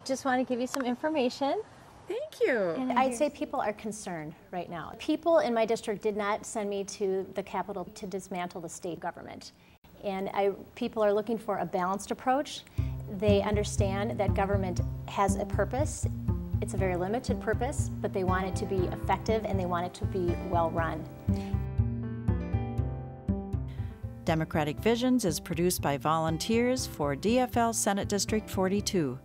Just want to give you some information. Thank you. And I'd say people are concerned right now. People in my district did not send me to the Capitol to dismantle the state government. And people are looking for a balanced approach. They understand that government has a purpose. It's a very limited purpose, but they want it to be effective and they want it to be well run. Democratic Visions is produced by volunteers for DFL Senate District 42.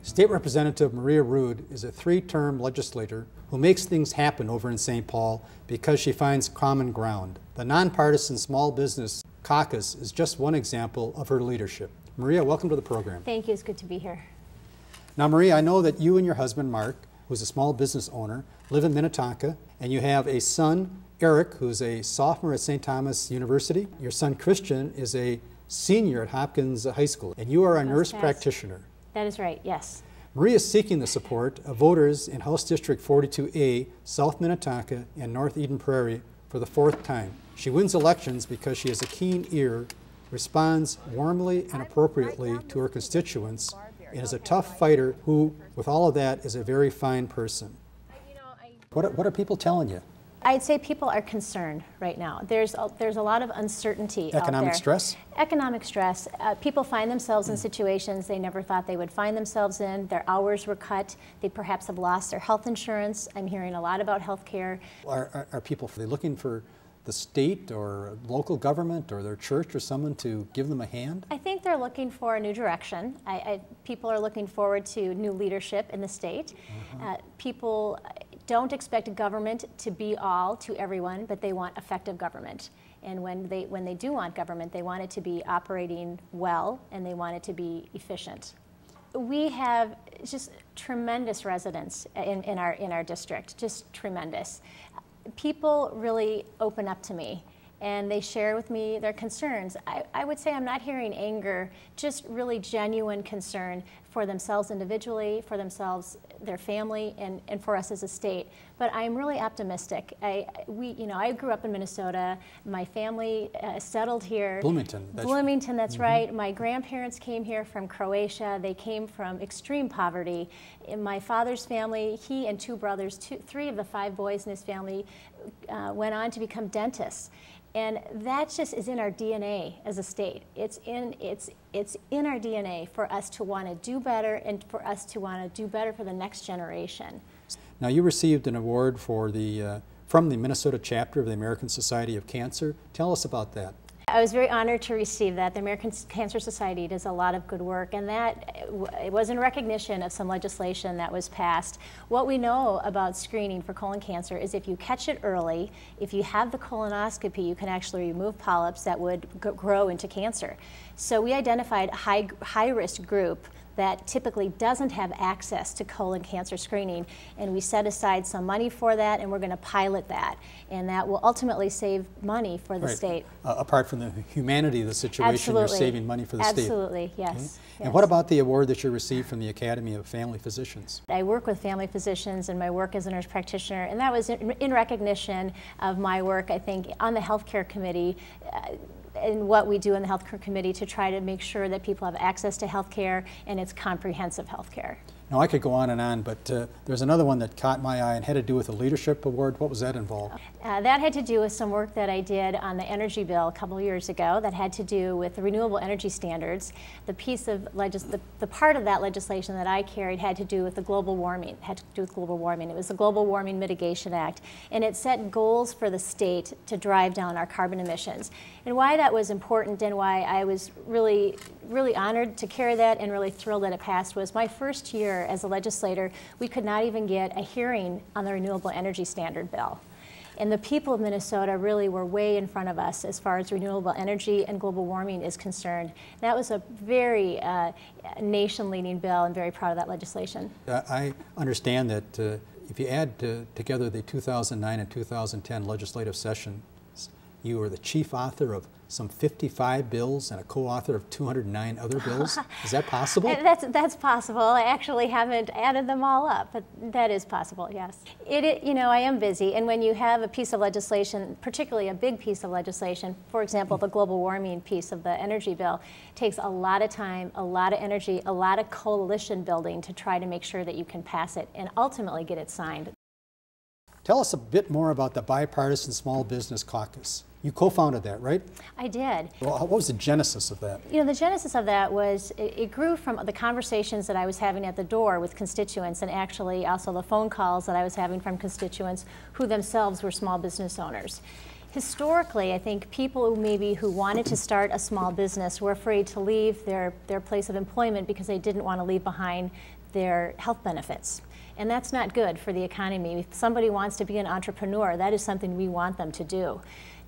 State Representative Maria Ruud is a three-term legislator who makes things happen over in St. Paul because she finds common ground. The nonpartisan small business caucus is just one example of her leadership. Maria, welcome to the program. Thank you. It's good to be here. Now, Maria, I know that you and your husband, Mark, who's a small business owner, live in Minnetonka, and you have a son, Eric, who's a sophomore at St. Thomas University. Your son, Christian, is a senior at Hopkins High School, and you are a nurse practitioner. That is right, yes. Maria is seeking the support of voters in House District 42A, South Minnetonka, and North Eden Prairie for the fourth time. She wins elections because she has a keen ear, responds warmly and appropriately to her constituents, and is a tough fighter who, with all of that, is a very fine person. What are people telling you? I'd say people are concerned right now. There's a lot of uncertainty out there. Economic stress? Economic stress. People find themselves in situations they never thought they would find themselves in. Their hours were cut. They perhaps have lost their health insurance. I'm hearing a lot about health care. Are people looking for the state or local government or their church or someone to give them a hand? I think they're looking for a new direction. People are looking forward to new leadership in the state. People don't expect government to be all to everyone, but they want effective government. And when they do want government, they want it to be operating well and they want it to be efficient. We have just tremendous residents in our district, just tremendous. People really open up to me and they share with me their concerns. I would say I'm not hearing anger, just really genuine concern for themselves individually, for themselves, their family, and for us as a state. But I'm really optimistic. I grew up in Minnesota. My family settled here. Bloomington. Bloomington, that's right. My grandparents came here from Croatia. They came from extreme poverty. In my father's family, he and two brothers, three of the 5 boys in his family went on to become dentists. And that just is in our DNA as a state. It's in our DNA for us to want to do better and for us to want to do better for the next generation. Now, you received an award for from the Minnesota chapter of the American Society of Cancer. Tell us about that. I was very honored to receive that. The American Cancer Society does a lot of good work, and it was in recognition of some legislation that was passed. What we know about screening for colon cancer is if you catch it early, if you have the colonoscopy, you can actually remove polyps that would grow into cancer. So we identified a high-risk group that typically doesn't have access to colon cancer screening, and we set aside some money for that, and we're going to pilot that, and that will ultimately save money for the state. Apart from the humanity of the situation, Absolutely. You're saving money for the state. Absolutely, yes. Okay. Yes. And what about the award that you received from the Academy of Family Physicians? I work with family physicians in my work as a nurse practitioner, and that was in recognition of my work, I think, on the healthcare committee. And what we do in the healthcare committee to try to make sure that people have access to health care, and it's comprehensive health care. Now, I could go on, but there's another one that caught my eye and had to do with a leadership award. What was that involved? That had to do with some work that I did on the energy bill a couple of years ago that had to do with the renewable energy standards. The piece of the part of that legislation that I carried had to do with the global warming. It was the Global Warming Mitigation Act, and it set goals for the state to drive down our carbon emissions. And why that was important and why I was really honored to carry that and really thrilled that it passed was my first year as a legislator, we could not even get a hearing on the renewable energy standard bill. And the people of Minnesota really were way in front of us as far as renewable energy and global warming is concerned. That was a very nation-leading bill. I'm very proud of that legislation. I understand that if you add together the 2009 and 2010 legislative sessions, you were the chief author of some 55 bills and a co-author of 209 other bills? Is that possible? That's possible. I actually haven't added them all up, but that is possible, yes. You know, I am busy, and when you have a piece of legislation, particularly a big piece of legislation, for example, the global warming piece of the energy bill, takes a lot of time, a lot of energy, a lot of coalition building to try to make sure that you can pass it and ultimately get it signed. Tell us a bit more about the Bipartisan Small Business Caucus. You co-founded that, right? I did. Well, what was the genesis of that? You know, the genesis of that was, it grew from the conversations that I was having at the door with constituents, and actually also the phone calls that I was having from constituents who themselves were small business owners. Historically, I think people who wanted to start a small business were afraid to leave their place of employment because they didn't want to leave behind their health benefits. And that's not good for the economy. If somebody wants to be an entrepreneur, that is something we want them to do.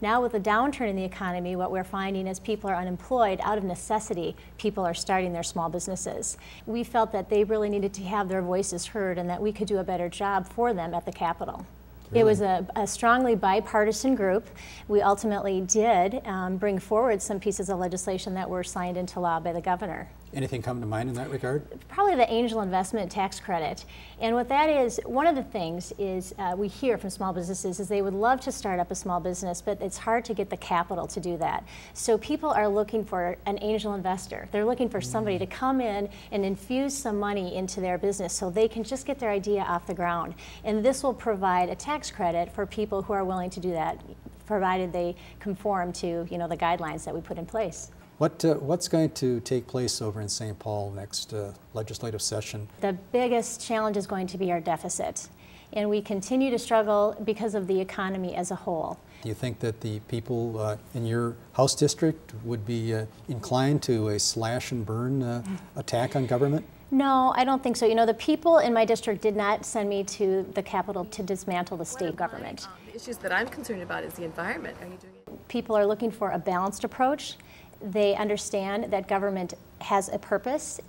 Now with the downturn in the economy, what we're finding is people are unemployed. Out of necessity, people are starting their small businesses. We felt that they really needed to have their voices heard and that we could do a better job for them at the Capitol. Really? It was a strongly bipartisan group. We ultimately did bring forward some pieces of legislation that were signed into law by the governor. Anything come to mind in that regard? Probably the angel investment tax credit. And what that is, one of the things is we hear from small businesses is they would love to start up a small business, but it's hard to get the capital to do that. So people are looking for an angel investor. They're looking for somebody to come in and infuse some money into their business so they can just get their idea off the ground. And this will provide a tax credit for people who are willing to do that, provided they conform to, you know, the guidelines that we put in place. What's going to take place over in St. Paul next legislative session? The biggest challenge is going to be our deficit. And we continue to struggle because of the economy as a whole. Do you think that the people in your House district would be inclined to a slash and burn attack on government? No, I don't think so. You know, the people in my district did not send me to the Capitol to dismantle the state government. The issues that I'm concerned about is the environment. Are you doing it? People are looking for a balanced approach. They understand that government has a purpose.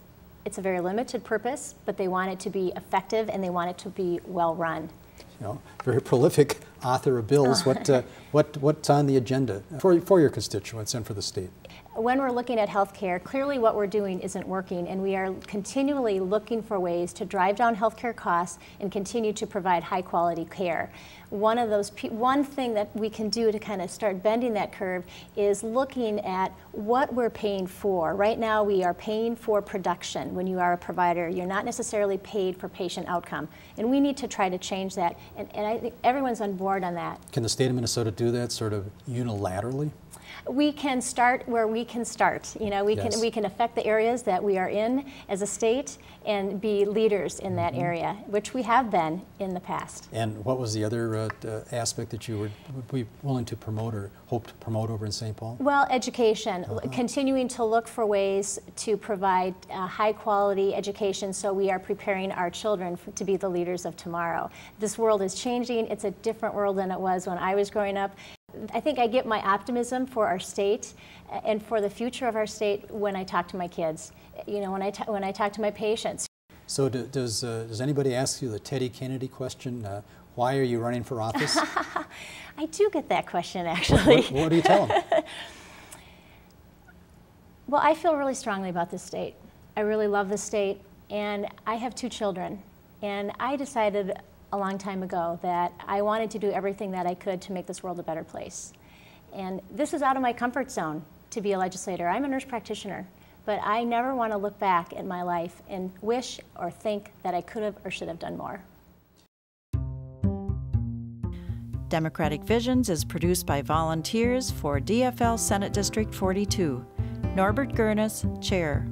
It's a very limited purpose, but they want it to be effective and they want it to be well run. You know, very prolific author of bills. What's on the agenda for your constituents and for the state? When we're looking at health care, clearly what we're doing isn't working, and we are continually looking for ways to drive down health care costs and continue to provide high quality care. One thing that we can do to kind of start bending that curve is looking at what we're paying for. Right now we are paying for production. When you are a provider, you're not necessarily paid for patient outcome, and we need to try to change that, and I think everyone's on board on that. Can the state of Minnesota do that sort of unilaterally? We can start where we can start. You know, we can affect the areas that we are in as a state and be leaders in that area, which we have been in the past. And what was the other aspect that you would be willing to promote or hope to promote over in St. Paul? Well, education. Continuing to look for ways to provide high quality education so we are preparing our children to be the leaders of tomorrow. This world is changing. It's a different world than it was when I was growing up. I think I get my optimism for our state and for the future of our state when I talk to my kids, you know, when I talk to my patients. So does anybody ask you the Teddy Kennedy question, why are you running for office? I do get that question, actually. What do you tell them? Well, I feel really strongly about this state. I really love this state, and I have 2 children, and I decided a long time ago that I wanted to do everything that I could to make this world a better place. And this is out of my comfort zone to be a legislator. I'm a nurse practitioner, but I never want to look back at my life and wish or think that I could have or should have done more. Democratic Visions is produced by volunteers for DFL Senate District 42. Norbert Gurnis, Chair.